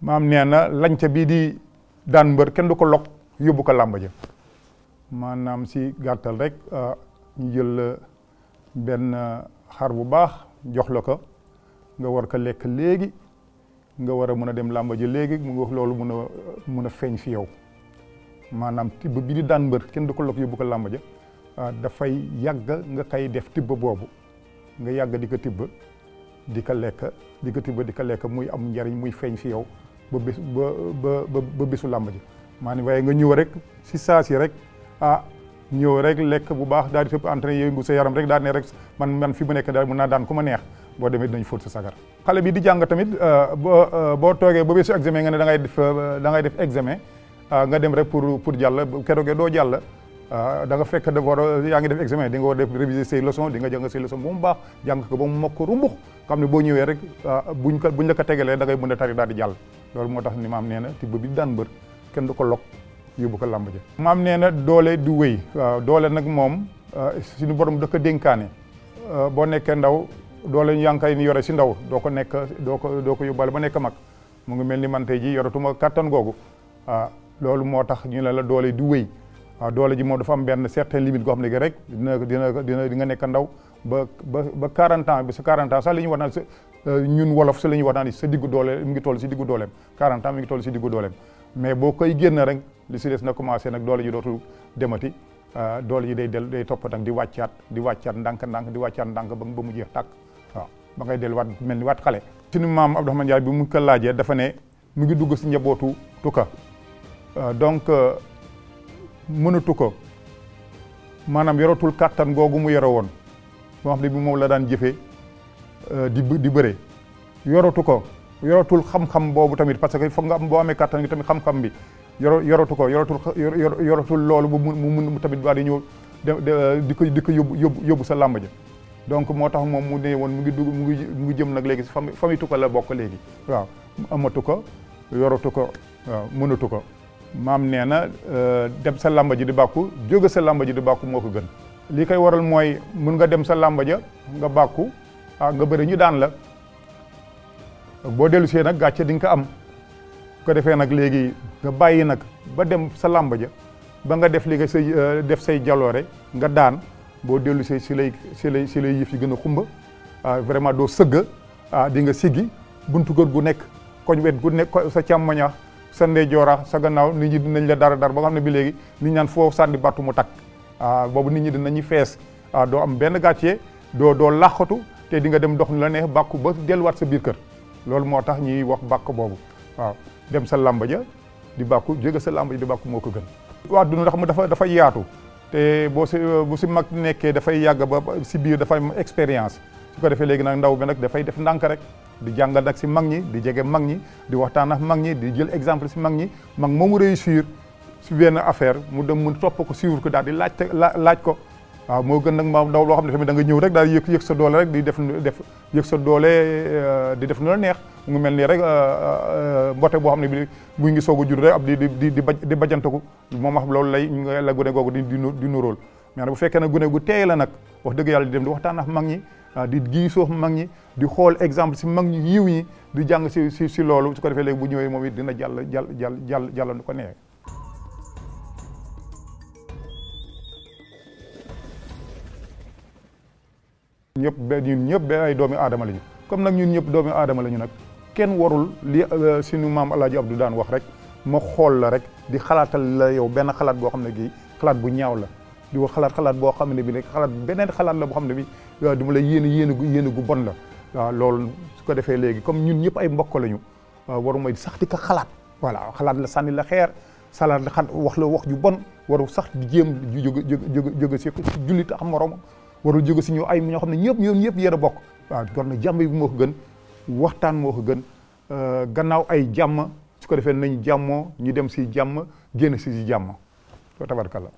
maam nee na lañca bii di daan mbër kenn du ko lok yóbbu ko làmb ja maanaam si gàttal rek ñu jël benn xar bu baax jox la ko nga war ko lekk léegi nga war a mën a dem làmb ja léegi mu wax loolu mun a feeñ fi yow maanaam tibb bi di daan mbër kenn du ko lok yóbbu ko làmb ja dafay yàgg nga kay def tibb boobu nga yàgg di ko tibb di ko lekk di ko tibb di ko lekk muy am njariñ muy feeñ fi yow ba bés ba bésu làmb ji maanaam waaye nga ñëw rek si saa si rek ñëw rek lekk bu baax daal di tëb entraîné yëngu sa yaram rek daal ne rek man fi mu nekk daal mën naa daan ku ma neex boo demee dinañ fóot sa sagar. xale bi di jàng tamit boo toogee ba bésu examen nga ne da ngay def examen nga dem rek pour jàll keroog doo jàll da nga fekk d'abord yaa ngi def examen di nga war def réviser say leçons di nga jàng say leçons ba mu baax jàng ko ba mu mokk rumbux xam ne boo ñëwee rek buñ la ko tegalee da ngay mën a tari daal di jàll loolu moo tax ni maam nee na tibb bi daan mbër kenn du ko lok yóbbu ko làmb ja maam nee na doole du wéy waaw doole nag moom suñu borom da ko dénkaane boo nekkee ndaw doole yaa ngi koy yore si ndaw doo ko yóbbaale ba nekk mag mu ngi mel ni man tey ji yoratuma kattan googu loolu moo tax ñu ne la doole du wéy waaw doole ji moom dafa am benn certain limite goo xam ne rek di nga nekk ndaw ba 40 ans ba sa 40 ans sax li ñuy wax naan ñun wolof sa la ñuy wax naan sa diggu doole mu ngi toll si diggu dooleem 40 ans mi ngi toll si diggu dooleem mais boo koy génn rek li si des na commencé nag doole ji dootul demati doole ji day topp nag di wàccaat ndànk-ndànk di wàccaat ndànk ba mu jeex tàkk waaw ba ngay delluwaat mel ni waat xale. suñu maam Abdourahmane Ndiaye bi mu ko laajee dafa ne mu ngi dugg si njabootu tuka donc mënatu ko maanaam yoratul kàttan googu mu yore woon boo xam ne bi moom la daan jëfee di bëre yoratu ko yoratul xam-xam boobu tamit parce que foog nga am boo amee kàttan gi tamit xam-xam bi yoratul loolu mu mun tamit waa di ñëw di ko yóbbu sa làmb ja donc moo tax moom mu ne woon mu ngi jëm nag léegi si famille tuka la bokk léegi waaw amatu ko yoratu ko waaw mënatu ko maam nee na dem sa làmba ji di bàkku jóge sa làmba ji di bàkku moo ko gën li koy waral mooy mun nga dem sa làmba ja nga bàkku nga bëri ñu daan la boo dellu see nag gàcce di nga ko am ko defee nag léegi nga bàyyi nag ba dem sa làmba ja ba nga def li nga say def say jaloore nga daan boo dellu see si lay yëf yi gën a xumba vraiment doo sëgg di nga siggi buntu kër gu nekk koñ wet gu nekk sa càmmoña sa ndeyjoora sa gannaaw nit ñi dinañ la dara ba nga xam ne bi léegi nit ñaan foo sànni battu mu takk boobu nit ñi dinañu fees doo am benn gàccee doo làqatu te di nga dem dox ni la neex bàkku ba delluwaat sa biir kër loolu moo tax ñuy wax bàkk boobu waaw dem sa làmba ja di bàkku jóge sa làmba ja di bàkku moo ko gën waaw duna ndax dafa yaatu te bu si mag nekkee dafay yàgg ba si biir dafay am expérience su ko defee léegi nag ndaw bi nag dafay def ndànk rek di jàngal nag si mag ñi di jege mag ñi di waxtaan ak mag ñi di jël exemple si mag ñi mag moomu réussir si benn affaire mu dem mu topp ko suivre ko daal di laaj ko waaw moo gën nag ma ndaw loo xam ne tamit da nga ñëw rek daal yëg sa doole rek di def yëg sa doole di def nu la neex mu ngi mel nii rek mbote boo xam ne bi mu ngi soog a jur rek ab di bajantaku moom wax loolu la gune googu di nuróol mais bu fekkee ne gune gu teey la nag wax dëgg yàlla di dem di waxtaan ak mag ñi di giisoo mag ñi di xool exemple si mag ñi yiw ñi di jàng si loolu su ko defee léegi bu ñëwee moom it dina jàll nu ko neexee. ñun ñëpp ay doomi aadama lañu comme nag ñun ñëpp doomi aadama lañu nag kenn warul li suñu maam El Hadj Abdou daan wax rek ma xool la rek di xalaatal la yow benn xalaat boo xam ne gii xalaat bu ñaaw la di wax xalaat boo xam ne bi rek beneen xalaat la boo xam ne bi du ma la yéene gu bon la waaw loolu su ko defee léegi comme ñun ñëpp ay mbokk lañu waru may sax di ko xalaat voilà xalaat la sànni la xeer salaat la wax la wax ju bon waru sax di jéem jóge si jullit am moroom warul jóge si ñoo xam ne ñëpp yéen a bokk waaw kon nag jàmm bi moo ko gën waxtaan moo ko gën gannaaw ay jàmm su ko defee nañ jàmmoo ñu dem si jàmm génn si jàmm tabarkalla